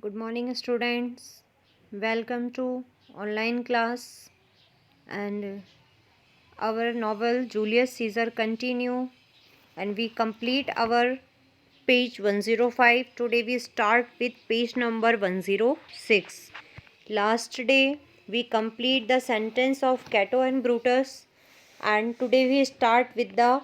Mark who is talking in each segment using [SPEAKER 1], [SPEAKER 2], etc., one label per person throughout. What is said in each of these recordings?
[SPEAKER 1] Good morning, students. Welcome to online class and our novel Julius Caesar continue and we complete our page 105. Today we start with page number 106. Last day we complete the sentence of Cato and Brutus and today we start with the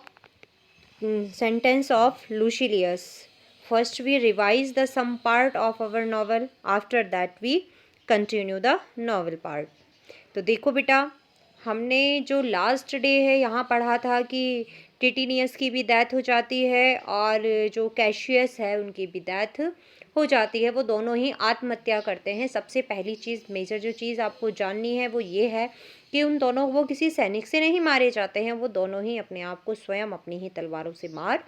[SPEAKER 1] sentence of Lucilius. First we revise the some part of our novel. After that we continue the novel part. तो देखो बेटा, हमने जो last day है यहाँ पढ़ा था कि टिटिनियस की भी डेथ हो जाती है और जो कैशियस है उनकी भी डेथ हो जाती है। वो दोनों ही आत्महत्या करते हैं। सबसे पहली चीज़, मेजर जो चीज़ आपको जाननी है वो ये है कि उन दोनों, वो किसी सैनिक से नहीं मारे जाते हैं, वो दोनों ही अपने आप को स्वयं अपनी ही तलवारों से मार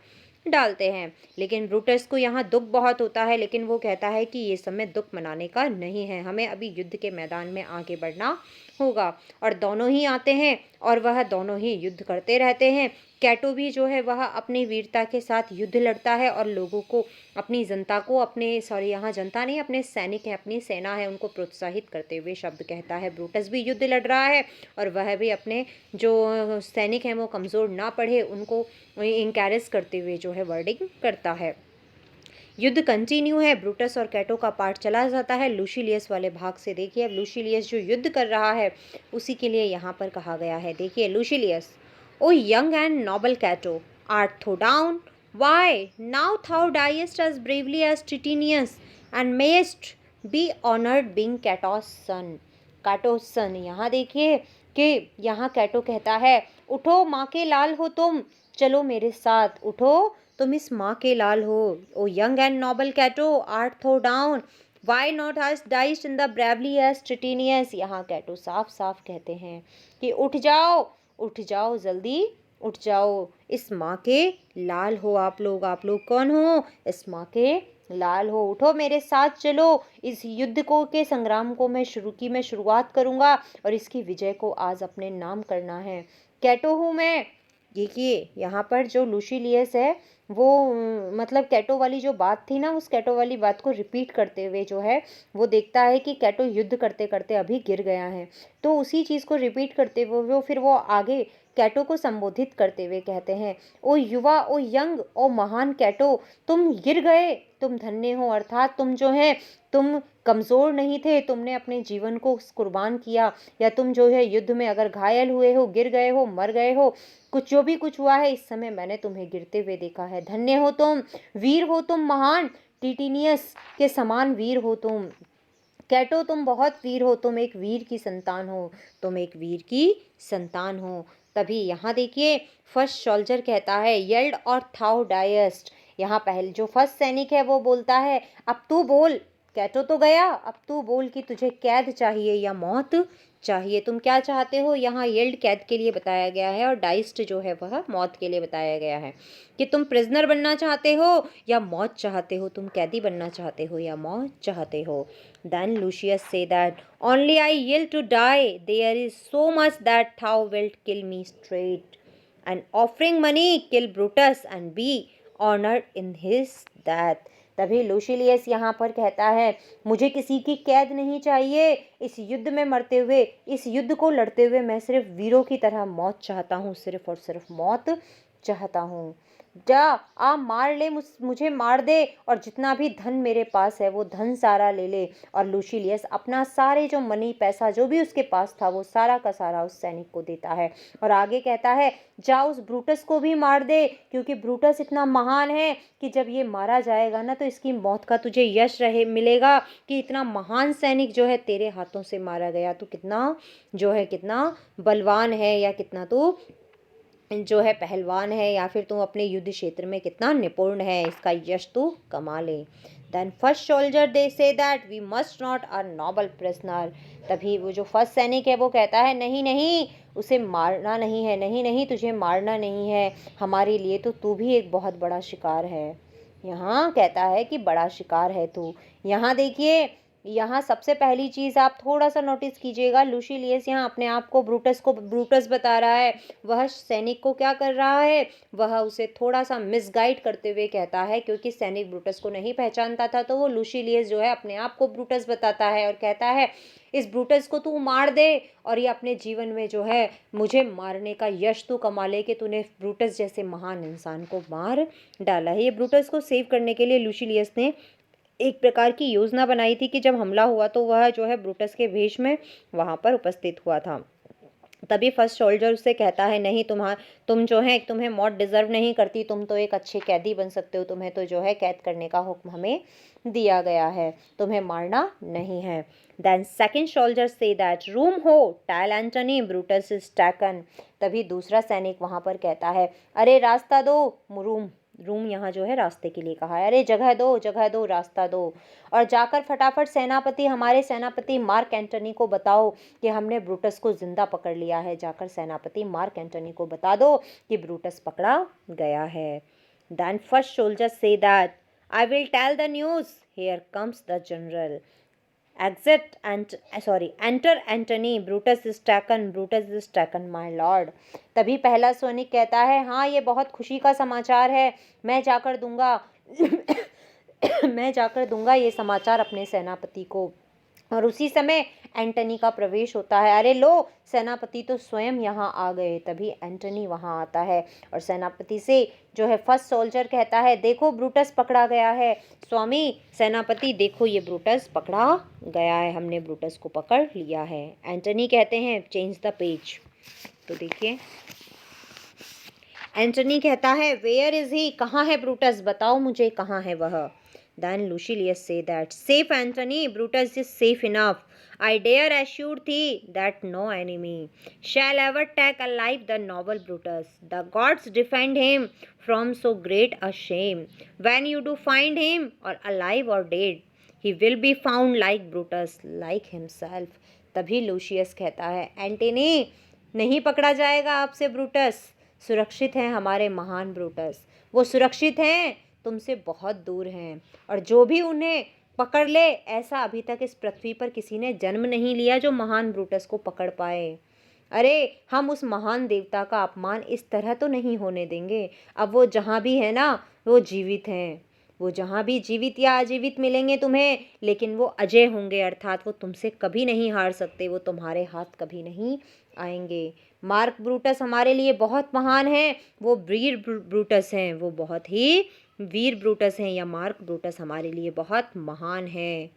[SPEAKER 1] डालते हैं। लेकिन ब्रूटस को यहाँ दुख बहुत होता है, लेकिन वो कहता है कि ये समय दुख मनाने का नहीं है, हमें अभी युद्ध के मैदान में आगे बढ़ना होगा। और दोनों ही आते हैं और वह दोनों ही युद्ध करते रहते हैं। कैटो भी जो है वह अपनी वीरता के साथ युद्ध लड़ता है और लोगों को, अपनी जनता को, यहाँ जनता नहीं, अपने सैनिक हैं, अपनी सेना है, उनको प्रोत्साहित करते हुए शब्द कहता है। ब्रूटस भी युद्ध लड़ रहा है और वह भी अपने जो सैनिक हैं वो कमज़ोर ना पड़े उनको इंकरेज करते हुए जो है वर्डिंग करता है। युद्ध कंटिन्यू है। ब्रूटस और कैटो का पार्ट चला जाता है। लूसिलियस वाले भाग से देखिए, अब लूसिलियस जो युद्ध कर रहा है उसी के लिए यहाँ पर कहा गया है। देखिए Lucilius, O young and noble Cato, art thou down, why now thou diest as bravely as Titinius and mayst be honoured being Cato's son. Cato's son, यहाँ देखिए कि यहाँ कैटो कहता है, उठो माँ के लाल हो तुम, चलो मेरे साथ, उठो तुम इस माँ के लाल हो। O young and noble Cato, art thou down, why not has diest in the bravely as Titinius. यहाँ कैटो साफ साफ कहते हैं कि उठ जाओ जल्दी उठ जाओ, इस माँ के लाल हो आप लोग कौन हो? इस माँ के लाल हो, उठो मेरे साथ चलो, इस युद्ध को के संग्राम को मैं शुरुआत करूँगा और इसकी विजय को आज अपने नाम करना है। कैटो हूँ मैं। देखिए यहाँ पर जो लूसिलियस है वो मतलब कैटो वाली जो बात थी ना, उस कैटो वाली बात को रिपीट करते हुए जो है वो देखता है कि कैटो युद्ध करते करते अभी गिर गया है, तो उसी चीज़ को रिपीट करते हुए फिर वो आगे कैटो को संबोधित करते हुए कहते हैं, ओ युवा, ओ यंग, ओ महान कैटो, तुम गिर गए, तुम धन्य हो। अर्थात तुम जो है, तुम कमज़ोर नहीं थे, तुमने अपने जीवन को कुर्बान किया, या तुम जो है युद्ध में अगर घायल हुए हो, गिर गए हो, मर गए हो, कुछ जो भी कुछ हुआ है, इस समय मैंने तुम्हें गिरते हुए देखा है। धन्य हो तुम, वीर हो तुम, महान टिटिनियस के समान वीर हो तुम। कैटो तुम बहुत वीर हो, तुम एक वीर की संतान हो, तुम एक वीर की संतान हो। तभी यहाँ देखिए फर्स्ट सोल्जर कहता है, येल्ड और थाउ डायस्ट। यहाँ पहले जो फर्स्ट सैनिक है वो बोलता है, अब तू बोल, कैटो तो गया, अब तू बोल कि तुझे कैद चाहिए या मौत चाहिए, तुम क्या चाहते हो? यहाँ येल्ड कैद के लिए बताया गया है और डाइस्ट जो है वह मौत के लिए बताया गया है कि तुम प्रिजनर बनना चाहते हो या मौत चाहते हो, तुम कैदी बनना चाहते हो या मौत चाहते हो। Then Lucius say that only I yield to die. There is so much that thou wilt kill me straight, and offering money kill Brutus and be honored in his death. तभी लूसिलियस यहाँ पर कहता है, मुझे किसी की कैद नहीं चाहिए, इस युद्ध में मरते हुए, इस युद्ध को लड़ते हुए मैं सिर्फ वीरों की तरह मौत चाहता हूँ, सिर्फ और सिर्फ मौत चाहता हूँ। जा आ मार ले, मुझे मार दे, और जितना भी धन मेरे पास है वो धन सारा ले ले। और लूसिलियस अपना सारे जो मनी, पैसा जो भी उसके पास था वो सारा का सारा उस सैनिक को देता है और आगे कहता है, जा उस ब्रूटस को भी मार दे, क्योंकि ब्रूटस इतना महान है कि जब ये मारा जाएगा ना तो इसकी मौत का तुझे यश मिलेगा कि इतना महान सैनिक जो है तेरे हाथों से मारा गया, तो कितना जो है, कितना बलवान है, या कितना तू जो है पहलवान है, या फिर तू अपने युद्ध क्षेत्र में कितना निपुण है, इसका यश तू कमा ले। Then first soldier they say that we must not a noble prisoner. तभी वो जो फर्स्ट सैनिक है वो कहता है, नहीं नहीं, उसे मारना नहीं है, नहीं नहीं, तुझे मारना नहीं है, हमारे लिए तो तू भी एक बहुत बड़ा शिकार है। यहाँ कहता है कि बड़ा शिकार है तू। यहाँ देखिए यहाँ सबसे पहली चीज़ आप थोड़ा सा नोटिस कीजिएगा, लूसिलियस यहाँ अपने आप को ब्रूटस बता रहा है। वह सैनिक को क्या कर रहा है, वह उसे थोड़ा सा मिसगाइड करते हुए कहता है, क्योंकि सैनिक ब्रूटस को नहीं पहचानता था, तो वो लूसिलियस जो है अपने आप को ब्रूटस बताता है और कहता है इस ब्रूटस को तू मार दे और ये अपने जीवन में जो है मुझे मारने का यश तू कमा ले कि तूने ब्रूटस जैसे महान इंसान को मार डाला है। ये ब्रूटस को सेव करने के लिए लूसिलियस ने एक प्रकार की योजना बनाई थी कि जब हमला हुआ तो वह जो है ब्रूटस के वेश में वहां पर उपस्थित हुआ था। तभी फर्स्ट सोल्जर उससे कहता है नहीं, तुम जो है तुम्हें मौत डिजर्व नहीं करती, तुम तो एक अच्छे कैदी बन सकते हो, तुम्हें तो जो है कैद करने का हुक्म हमें दिया गया है, तुम्हें मारना नहीं है। देन सेकंड सोल्जर से that run ho tell Antony Brutus is taken. तभी दूसरा सैनिक वहां पर कहता है अरे रास्ता दो, रूम यहाँ जो है रास्ते के लिए कहा है, अरे जगह दो रास्ता दो, और जाकर फटाफट हमारे सेनापति मार्क एंटनी को बताओ कि हमने ब्रूटस को जिंदा पकड़ लिया है। जाकर सेनापति मार्क एंटनी को बता दो कि ब्रूटस पकड़ा गया है। देन फर्स्ट सोल्जर से that I will tell the news, here comes the general. Enter Antony, Brutus is taken my lord. तभी पहला सैनिक कहता है हाँ ये बहुत खुशी का समाचार है, मैं जाकर दूंगा मैं जाकर दूंगा ये समाचार अपने सेनापति को। और उसी समय एंटनी का प्रवेश होता है। अरे लो, सेनापति तो स्वयं यहाँ आ गए। तभी एंटनी वहाँ आता है और सेनापति से जो है फर्स्ट सोल्जर कहता है देखो ब्रूटस पकड़ा गया है। स्वामी सेनापति देखो ये ब्रूटस पकड़ा गया है, हमने ब्रूटस को पकड़ लिया है। एंटनी कहते हैं चेंज द पेज। तो देखिए एंटनी कहता है वेयर इज ही, कहाँ है ब्रूटस, बताओ मुझे कहाँ है वह। Then Lucilius say that safe Antony, Brutus is safe enough. I dare assure thee that no enemy shall ever take alive the noble Brutus. The gods defend him from so great a shame. When you do find him, or alive or dead, he will be found like Brutus, like himself. तभी luscious कहता है Antony नहीं पकड़ा जाएगा आपसे Brutus, सुरक्षित हैं हमारे महान ब्रूटस, वो सुरक्षित हैं, तुमसे बहुत दूर हैं, और जो भी उन्हें पकड़ ले ऐसा अभी तक इस पृथ्वी पर किसी ने जन्म नहीं लिया जो महान ब्रूटस को पकड़ पाए। अरे हम उस महान देवता का अपमान इस तरह तो नहीं होने देंगे। अब वो जहाँ भी है ना वो जीवित हैं, वो जहाँ भी जीवित या अजीवित मिलेंगे तुम्हें, लेकिन वो अजय होंगे, अर्थात वो तुमसे कभी नहीं हार सकते, वो तुम्हारे हाथ कभी नहीं आएंगे। मार्क ब्रूटस हमारे लिए बहुत महान है, वो वीर ब्रूटस हैं, वो बहुत ही वीर ब्रूटस हैं, या मार्क ब्रूटस हमारे लिए बहुत महान है।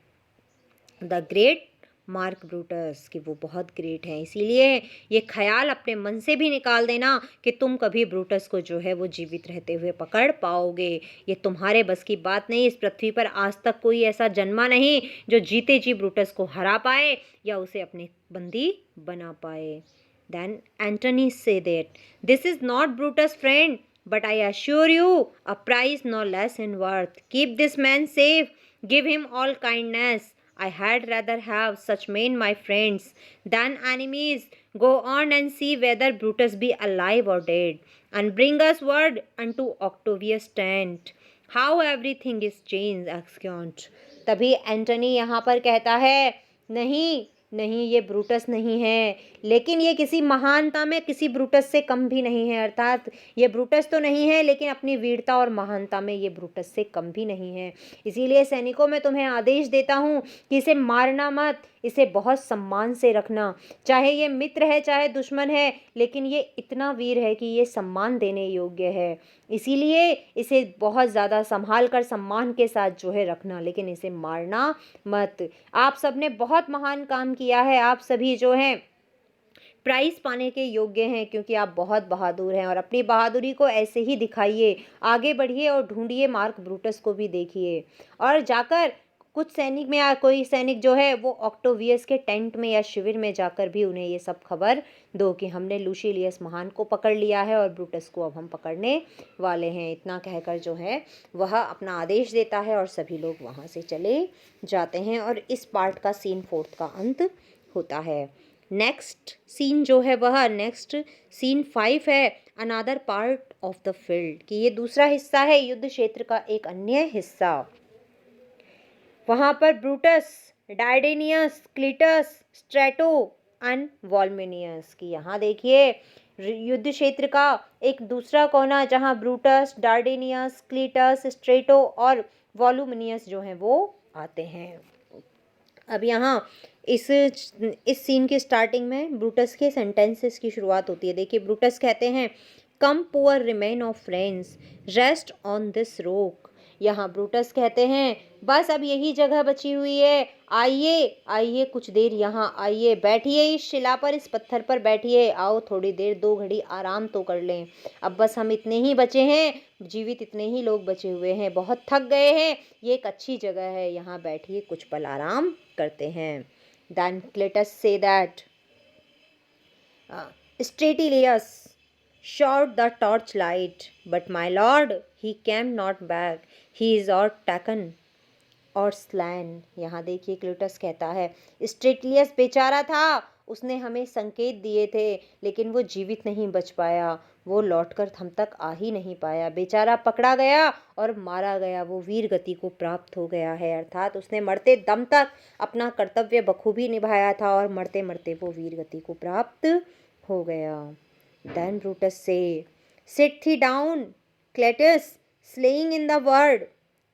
[SPEAKER 1] द ग्रेट मार्क ब्रूटस, कि वो बहुत ग्रेट हैं। इसीलिए ये ख्याल अपने मन से भी निकाल देना कि तुम कभी ब्रूटस को जो है वो जीवित रहते हुए पकड़ पाओगे। ये तुम्हारे बस की बात नहीं। इस पृथ्वी पर आज तक कोई ऐसा जन्मा नहीं जो जीते जी ब्रूटस को हरा पाए या उसे अपने बंदी बना पाए। Then Antony say that this is not Brutus' friend, but I assure you a prize no less in worth. Keep this man safe, give him all kindness. I had rather have such men my friends than enemies. Go on and see whether Brutus be alive or dead, and bring us word unto Octavius' tent. How everything is changed, exeunt. तभी Antony यहाँ पर कहता है नहीं नहीं ये Brutus नहीं है, लेकिन ये किसी महानता में किसी ब्रूटस से कम भी नहीं है। अर्थात ये ब्रूटस तो नहीं है लेकिन अपनी वीरता और महानता में ये ब्रूटस से कम भी नहीं है। इसीलिए सैनिकों मैं तुम्हें आदेश देता हूँ कि इसे मारना मत, इसे बहुत सम्मान से रखना। चाहे ये मित्र है चाहे दुश्मन है, लेकिन ये इतना वीर है कि ये सम्मान देने योग्य है। इसीलिए इसे बहुत ज़्यादा संभाल कर सम्मान के साथ जो है रखना, लेकिन इसे मारना मत। आप सबने बहुत महान काम किया है, आप सभी जो हैं प्राइज पाने के योग्य हैं, क्योंकि आप बहुत बहादुर हैं, और अपनी बहादुरी को ऐसे ही दिखाइए। आगे बढ़िए और ढूंढिए मार्क ब्रूटस को भी देखिए, और जाकर कुछ सैनिक में या कोई सैनिक जो है वो ऑक्टोवियस के टेंट में या शिविर में जाकर भी उन्हें ये सब खबर दो कि हमने लूसिलियस महान को पकड़ लिया है और ब्रूटस को अब हम पकड़ने वाले हैं। इतना कहकर जो है वह अपना आदेश देता है और सभी लोग वहाँ से चले जाते हैं, और इस पार्ट का सीन 4 का अंत होता है। नेक्स्ट सीन जो है वह नेक्स्ट सीन 5 है, another part of the field, कि ये दूसरा हिस्सा है युद्ध क्षेत्र का एक अन्य हिस्सा। वहाँ पर ब्रूटस डार्डेनियस, क्लीटस, स्ट्रेटो एंड वॉल्मिनियस। की यहाँ देखिए युद्ध क्षेत्र का एक दूसरा कोना जहाँ ब्रूटस, डार्डेनियस, क्लीटस, स्ट्रेटो और वॉल्यूमिनियस जो हैं वो आते हैं। अब यहाँ इस सीन के स्टार्टिंग में ब्रूटस के सेंटेंसेस की शुरुआत होती है। देखिए ब्रूटस कहते हैं, come poor remain of friends, rest on this rock. यहाँ ब्रूटस कहते हैं, बस अब यही जगह बची हुई है, आइए आइए कुछ देर यहाँ आइए, बैठिए इस शिला पर, इस पत्थर पर बैठिए, आओ थोड़ी देर 2 घड़ी आराम तो कर लें। अब बस हम इतने ही बचे हैं, जीवित इतने ही लोग बचे हुए हैं, बहुत थक गए हैं, ये एक अच्छी जगह है, यहाँ बैठिए कुछ पल आराम करते हैं। Then let us say that Stratilius shot the torchlight, but my lord, he came not back. He is or taken और स्लैन। यहाँ देखिए क्लूटस कहता है, स्ट्रेटलियस बेचारा था, उसने हमें संकेत दिए थे, लेकिन वो जीवित नहीं बच पाया, वो लौटकर हम तक आ ही नहीं पाया, बेचारा पकड़ा गया और मारा गया, वो वीर गति को प्राप्त हो गया है। अर्थात उसने मरते दम तक अपना कर्तव्य बखूबी निभाया था और मरते मरते वो वीर गति को प्राप्त हो गया। Then Brutus say, sit thee down Clitus, slaying in the word,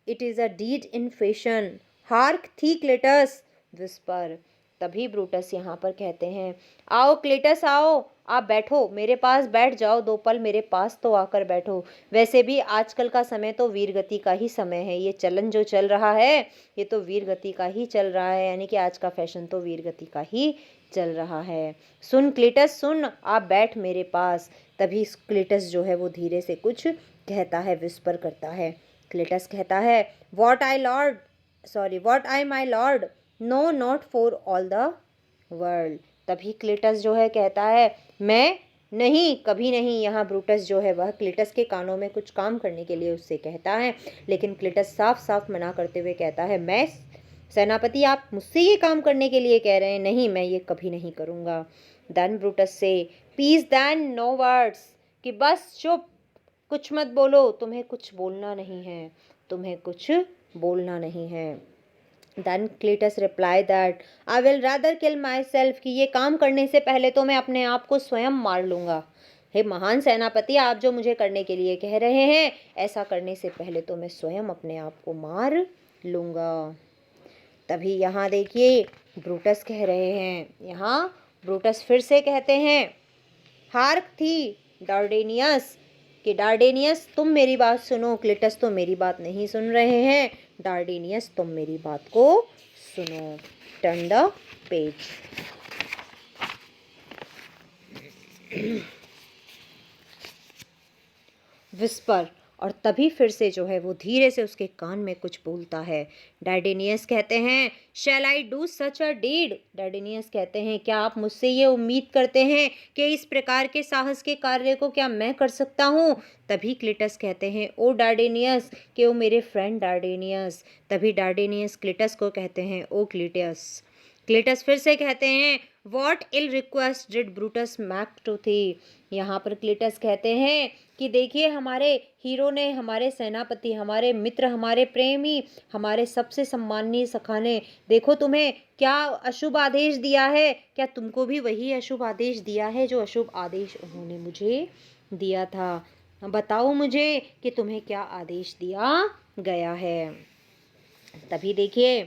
[SPEAKER 1] it is a deed in fashion, hark thee Clitus whisper. तभी ब्रूटस यहाँ पर कहते हैं, आओ क्लेटस आओ, आप बैठो, मेरे पास बैठ जाओ, 2 पल मेरे पास तो आकर बैठो। वैसे भी आजकल का समय तो वीरगति का ही समय है, ये चलन जो चल रहा है ये तो वीरगति का ही चल रहा है, यानी कि आज का फैशन तो वीरगति का ही चल रहा है। सुन क्लेटस सुन, आप बैठ मेरे पास। तभी क्लेटस जो है वो धीरे से कुछ कहता है, विस्पर करता है। क्लेटस कहता है, what I my lord, no not for all the world. तभी क्लेटस जो है कहता है, मैं नहीं, कभी नहीं। यहाँ ब्रूटस जो है वह क्लेटस के कानों में कुछ काम करने के लिए उससे कहता है, लेकिन क्लेटस साफ साफ मना करते हुए कहता है, मैं सेनापति, आप मुझसे ये काम करने के लिए कह रहे हैं, नहीं, मैं ये कभी नहीं करूँगा। देन ब्रूटस से, पीस देन नो वर्ड्स, कि बस चुप, कुछ मत बोलो, तुम्हें कुछ बोलना नहीं है, तुम्हें कुछ बोलना नहीं है। Then Clitus reply that I will rather kill myself, कि ये काम करने से पहले तो मैं अपने आप को स्वयं मार लूँगा। हे महान सेनापति, आप जो मुझे करने के लिए कह रहे हैं, ऐसा करने से पहले तो मैं स्वयं अपने आप को मार लूँगा। तभी यहाँ देखिए ब्रूटस कह रहे हैं, यहाँ ब्रूटस फिर से कहते हैं, हार्क थी डार्डेनियस, कि डार्डेनियस तुम मेरी बात सुनो। क्लिटस तो मेरी बात नहीं सुन रहे हैं, डार्डेनियस तुम मेरी बात को सुनो। Turn the page. विस्पर, और तभी फिर से जो है वो धीरे से उसके कान में कुछ बोलता है। डार्डेनियस कहते हैं, शैल I do such a deed. डार्डेनियस कहते हैं, क्या आप मुझसे ये उम्मीद करते हैं कि इस प्रकार के साहस के कार्य को क्या मैं कर सकता हूँ। तभी क्लिटस कहते हैं, ओ डार्डेनियस, कि ओ मेरे फ्रेंड डार्डेनियस। तभी डार्डेनियस क्लिटस को कहते हैं, ओ क्लिटस। क्लिटस फिर से कहते हैं, what ill request did Brutus make to thee. यहाँ पर क्लिटस कहते हैं कि देखिए हमारे हीरो ने, हमारे सेनापति, हमारे मित्र, हमारे प्रेमी, हमारे सबसे सम्माननीय सखा ने देखो तुम्हें क्या अशुभ आदेश दिया है, क्या तुमको भी वही अशुभ आदेश दिया है जो अशुभ आदेश उन्होंने मुझे दिया था। बताओ मुझे कि तुम्हें क्या आदेश दिया गया है। तभी देखिए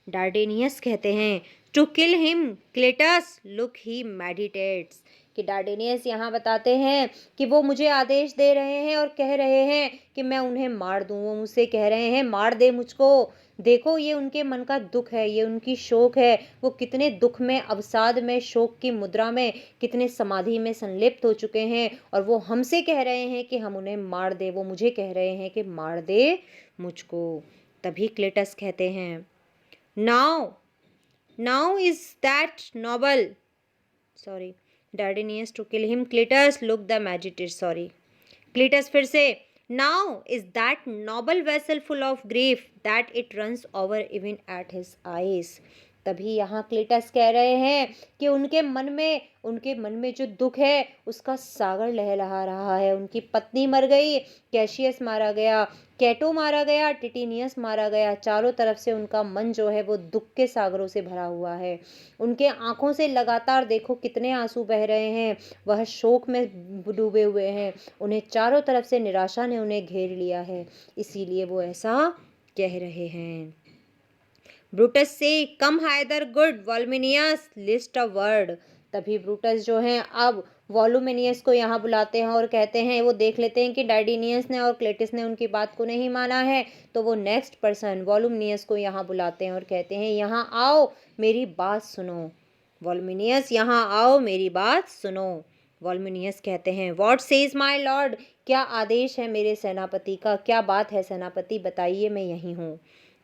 [SPEAKER 1] डार्डेनियस कहते हैं, to kill him Clitus look he meditates. कि डार्डेनियस यहाँ बताते हैं कि वो मुझे आदेश दे रहे हैं और कह रहे हैं कि मैं उन्हें मार दूँ। वो मुझसे कह रहे हैं, मार दे मुझको। देखो ये उनके मन का दुख है, ये उनकी शोक है, वो कितने दुख में, अवसाद में, शोक की मुद्रा में, कितने समाधि में संलिप्त हो चुके हैं, और वो हमसे कह रहे हैं कि हम उन्हें मार दे। वो मुझे कह रहे हैं कि मार दे मुझको। तभी क्लेटस कहते हैं, Now is that noble? Sorry, Dardanius to kill him. Cletus look the magistrate. Sorry, Cletus फिर से, now is that noble vessel full of grief that it runs over even at his eyes. तभी यहाँ Cletus कह रहे हैं कि उनके मन में जो दुख है उसका सागर लहलहा रहा है। उनकी पत्नी मर गई, कैशियस मारा गया, कैटो मारा गया, टिटिनियस मारा गया। चारों तरफ से उनका मन जो है वो दुख के सागरों से भरा हुआ है। उनके आंखों से लगातार देखो कितने आंसू बह रहे हैं। वह शोक में डूबे हुए हैं। उन्हें चारों तरफ से निराशा ने उन्हें घेर लिया है, इसीलिए वो ऐसा कह रहे हैं। Brutus says come hither good Volumnius list a word. तभी ब्रूटस जो हैं अब वॉल्यूमिनियस को यहाँ बुलाते हैं और कहते हैं, वो देख लेते हैं कि डाइडिनियस ने और क्लेटिस ने उनकी बात को नहीं माना है, तो वो नेक्स्ट पर्सन वॉल्यूमिनियस को यहाँ बुलाते हैं और कहते हैं, यहाँ आओ मेरी बात सुनो। वॉल्यूमिनियस यहाँ आओ मेरी बात सुनो। वॉल्यूमिनियस कहते हैं, व्हाट सेज माय लॉर्ड, क्या आदेश है मेरे सेनापति का, क्या बात है सेनापति, बताइए, मैं यहीं हूँ।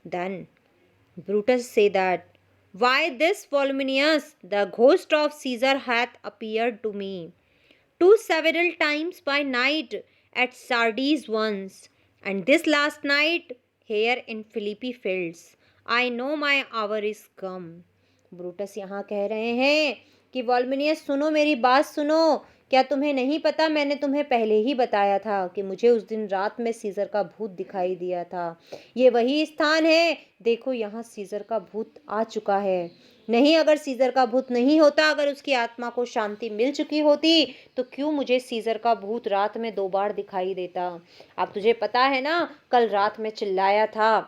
[SPEAKER 1] Then Brutus say that, why this Voluminius, the ghost of Caesar hath appeared to me, two several times by night at Sardes once, and this last night here in Philippi fields. I know my hour is come. Brutus यहाँ कह रहे हैं कि वॉल्मिनियस सुनो मेरी बात सुनो, क्या तुम्हें नहीं पता, मैंने तुम्हें पहले ही बताया था कि मुझे उस दिन रात में सीजर का भूत दिखाई दिया था। ये वही स्थान है, देखो यहाँ सीजर का भूत आ चुका है। नहीं, अगर सीजर का भूत नहीं होता, अगर उसकी आत्मा को शांति मिल चुकी होती, तो क्यों मुझे सीजर का भूत रात में 2 बार दिखाई देता। अब तुझे पता है ना, कल रात में चिल्लाया था,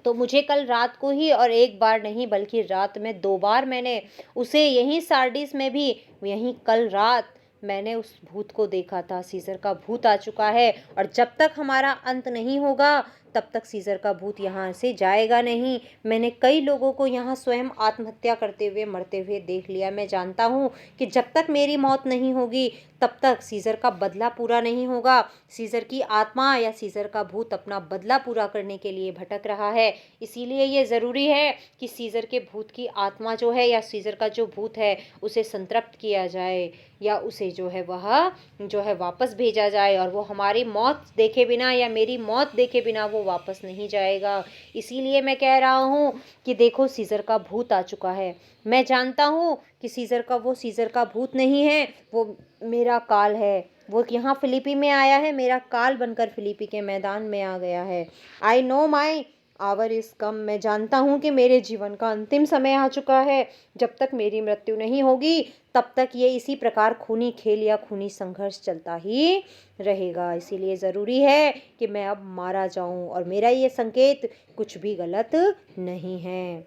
[SPEAKER 1] तो मुझे कल रात को ही, और 1 बार नहीं बल्कि रात में 2 बार मैंने उसे यहीं सार्डिस में भी, यहीं कल रात मैंने उस भूत को देखा था। सीजर का भूत आ चुका है, और जब तक हमारा अंत नहीं होगा तब तक सीजर का भूत यहाँ से जाएगा नहीं। मैंने कई लोगों को यहाँ स्वयं आत्महत्या करते हुए, मरते हुए देख लिया। मैं जानता हूँ कि जब तक मेरी मौत नहीं होगी तब तक सीजर का बदला पूरा नहीं होगा। सीजर की आत्मा या सीजर का भूत अपना बदला पूरा करने के लिए भटक रहा है। इसीलिए ये ज़रूरी है कि सीजर के भूत की आत्मा जो है, या सीजर का जो भूत है, उसे संतृप्त किया जाए, या उसे जो है वह जो है वापस भेजा जाए, और वो हमारी मौत देखे बिना या मेरी मौत देखे बिना वो वापस नहीं जाएगा। इसीलिए मैं कह रहा हूँ कि देखो सीजर का भूत आ चुका है। मैं जानता हूँ कि सीजर का भूत नहीं है, वो मेरा काल है। वो यहाँ फिलिपी में आया है, मेरा काल बनकर फिलिपी के मैदान में आ गया है। I know my our is come. मैं जानता हूँ कि मेरे जीवन का अंतिम समय आ चुका है। जब तक मेरी मृत्यु नहीं होगी तब तक ये इसी प्रकार खूनी खेल या खूनी संघर्ष चलता ही रहेगा। इसीलिए ज़रूरी है कि मैं अब मारा जाऊं, और मेरा ये संकेत कुछ भी गलत नहीं है।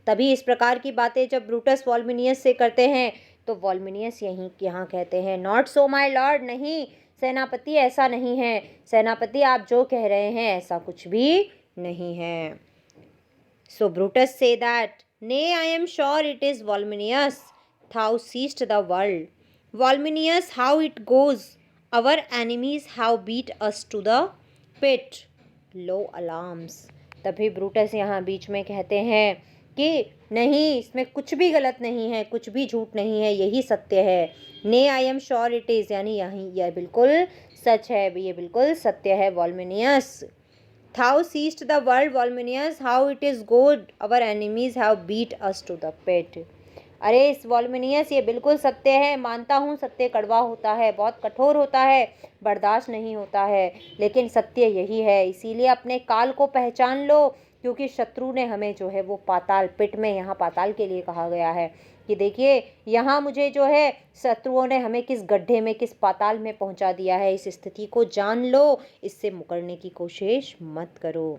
[SPEAKER 1] तभी इस प्रकार की बातें जब ब्रूटस वॉल्मिनियस से करते हैं, तो वॉल्मिनियस यहाँ कहते हैं, नॉट सो माय लॉर्ड, नहीं सेनापति, ऐसा नहीं है। सेनापति, आप जो कह रहे हैं ऐसा कुछ भी नहीं है। So Brutus says that, nay, I am sure it is Volminius. Thou seest the world. Volminius, how it goes. Our enemies have beat us to the pit. Low alarms. तभी ब्रूटस यहाँ बीच में कहते हैं कि नहीं, इसमें कुछ भी गलत नहीं है, कुछ भी झूठ नहीं है, यही सत्य है। ने I am sure it is, यानी यह बिल्कुल सच है, ये बिल्कुल सत्य है। वॉल्मिनियस, Thou seest the world, Volminius, how it is good. Our enemies have beat us to the pit. अरे इस वॉल्मिनियस, ये बिल्कुल सत्य है। मानता हूँ सत्य कड़वा होता है, बहुत कठोर होता है, बर्दाश्त नहीं होता है, लेकिन सत्य यही है। इसीलिए अपने काल को पहचान लो, क्योंकि शत्रु ने हमें जो है वो पाताल पिट में, यहाँ पाताल के लिए कहा गया है कि देखिए यहाँ मुझे जो है शत्रुओं ने हमें किस गड्ढे में, किस पाताल में पहुँचा दिया है। इस स्थिति को जान लो, इससे मुकरने की कोशिश मत करो।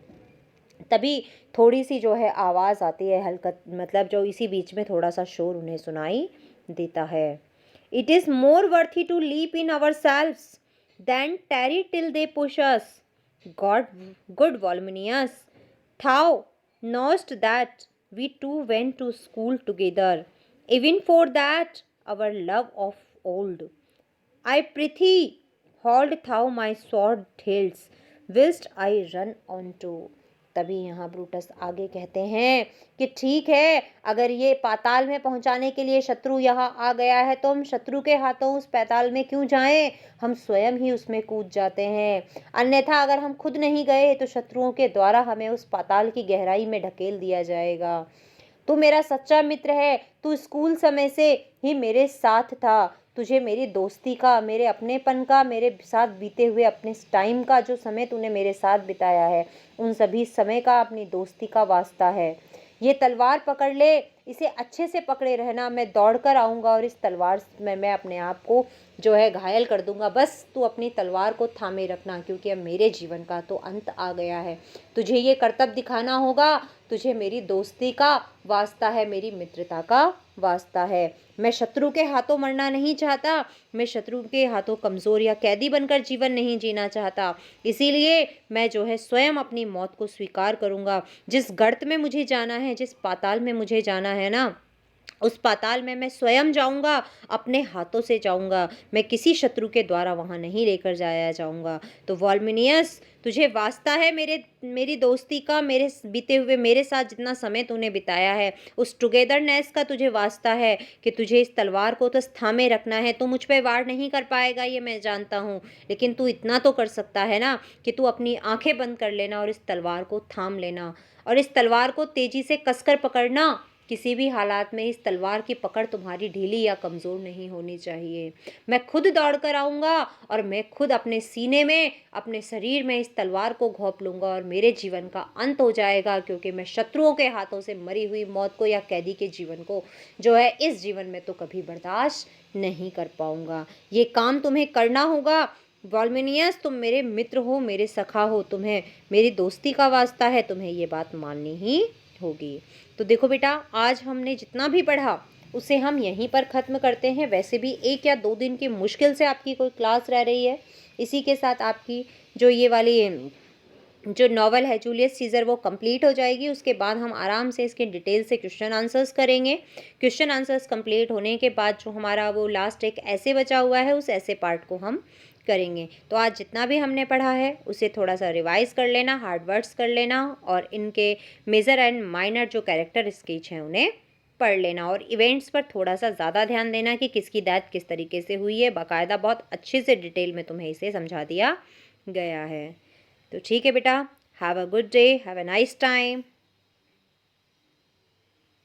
[SPEAKER 1] तभी थोड़ी सी जो है आवाज़ आती है, हल्का, मतलब जो इसी बीच में थोड़ा सा शोर उन्हें सुनाई देता है। It is more worthy to leap in ourselves than tarry till they push us. God good Volumnius, thou knowest that we two went to school together, even for that our love of old. I prithee, hold thou my sword hilts, whilst I run on to. तभी यहाँ Brutus आगे कहते हैं कि ठीक है, अगर ये पाताल में पहुँचाने के लिए शत्रु यहाँ आ गया है, तो हम शत्रु के हाथों उस पाताल में क्यों जाएं, हम स्वयं ही उसमें कूद जाते हैं। अन्यथा अगर हम खुद नहीं गए तो शत्रुओं के द्वारा हमें उस पाताल की गहराई में ढकेल दिया जाएगा। तू मेरा सच्चा मित्र है, तू स्कूल समय से ही मेरे साथ था। तुझे मेरी दोस्ती का, मेरे अपनेपन का, मेरे साथ बीते हुए अपने टाइम का जो समय तूने मेरे साथ बिताया है, उन सभी समय का अपनी दोस्ती का वास्ता है। ये तलवार पकड़ ले, इसे अच्छे से पकड़े रहना। मैं दौड़ कर आऊँगा और इस तलवार में मैं अपने आप को जो है घायल कर दूंगा। बस तू अपनी तलवार को थामे रखना, क्योंकि अब मेरे जीवन का तो अंत आ गया है। तुझे ये करतब दिखाना होगा। तुझे मेरी दोस्ती का वास्ता है, मेरी मित्रता का वास्ता है। मैं शत्रु के हाथों मरना नहीं चाहता। मैं शत्रु के हाथों कमज़ोर या कैदी बनकर जीवन नहीं जीना चाहता। इसीलिए मैं जो है स्वयं अपनी मौत को स्वीकार करूँगा। जिस गर्त में मुझे जाना है, जिस पाताल में मुझे जाना है ना, उस पाताल में मैं स्वयं जाऊंगा, अपने हाथों से जाऊंगा। मैं किसी शत्रु के द्वारा वहां नहीं लेकर जाया जाऊंगा। तो वॉल्मिनियस, तुझे वास्ता है मेरी दोस्ती का, मेरे बीते हुए मेरे साथ जितना समय तूने बिताया है, उस टुगेदरनेस का तुझे वास्ता है कि तुझे इस तलवार को तो थामे रखना है। तू मुझ पर वार नहीं कर पाएगा, ये मैं जानता हूँ, लेकिन तू इतना तो कर सकता है ना कि तू अपनी आंखें बंद कर लेना और इस तलवार को थाम लेना, और इस तलवार को तेजी से कसकर पकड़ना। किसी भी हालात में इस तलवार की पकड़ तुम्हारी ढीली या कमज़ोर नहीं होनी चाहिए। मैं खुद दौड़ कर आऊँगा और मैं खुद अपने सीने में, अपने शरीर में इस तलवार को घोंप लूँगा और मेरे जीवन का अंत हो जाएगा, क्योंकि मैं शत्रुओं के हाथों से मरी हुई मौत को या कैदी के जीवन को जो है इस जीवन में तो कभी बर्दाश्त नहीं कर पाऊँगा। ये काम तुम्हें करना होगा। वॉल्मिनियस, तुम मेरे मित्र हो, मेरे सखा हो, तुम्हें मेरी दोस्ती का वास्ता है, तुम्हें ये बात माननी ही होगी। तो देखो बेटा, आज हमने जितना भी पढ़ा उसे हम यहीं पर ख़त्म करते हैं। वैसे भी 1 या 2 दिन की मुश्किल से आपकी कोई क्लास रह रही है। इसी के साथ आपकी जो ये वाली जो नॉवल है जूलियस सीज़र वो कंप्लीट हो जाएगी। उसके बाद हम आराम से इसके डिटेल से क्वेश्चन आंसर्स करेंगे। क्वेश्चन आंसर्स कंप्लीट होने के बाद जो हमारा वो लास्ट एक ऐसे बचा हुआ है, उस ऐसे पार्ट को हम करेंगे। तो आज जितना भी हमने पढ़ा है उसे थोड़ा सा रिवाइज कर लेना, हार्ड वर्ड्स कर लेना, और इनके मेजर एंड माइनर जो कैरेक्टर स्केच हैं उन्हें पढ़ लेना, और इवेंट्स पर थोड़ा सा ज़्यादा ध्यान देना कि किसकी डेथ किस तरीके से हुई है। बाकायदा बहुत अच्छे से डिटेल में तुम्हें इसे समझा दिया गया है। तो ठीक है बेटा, have a good day, have a nice time.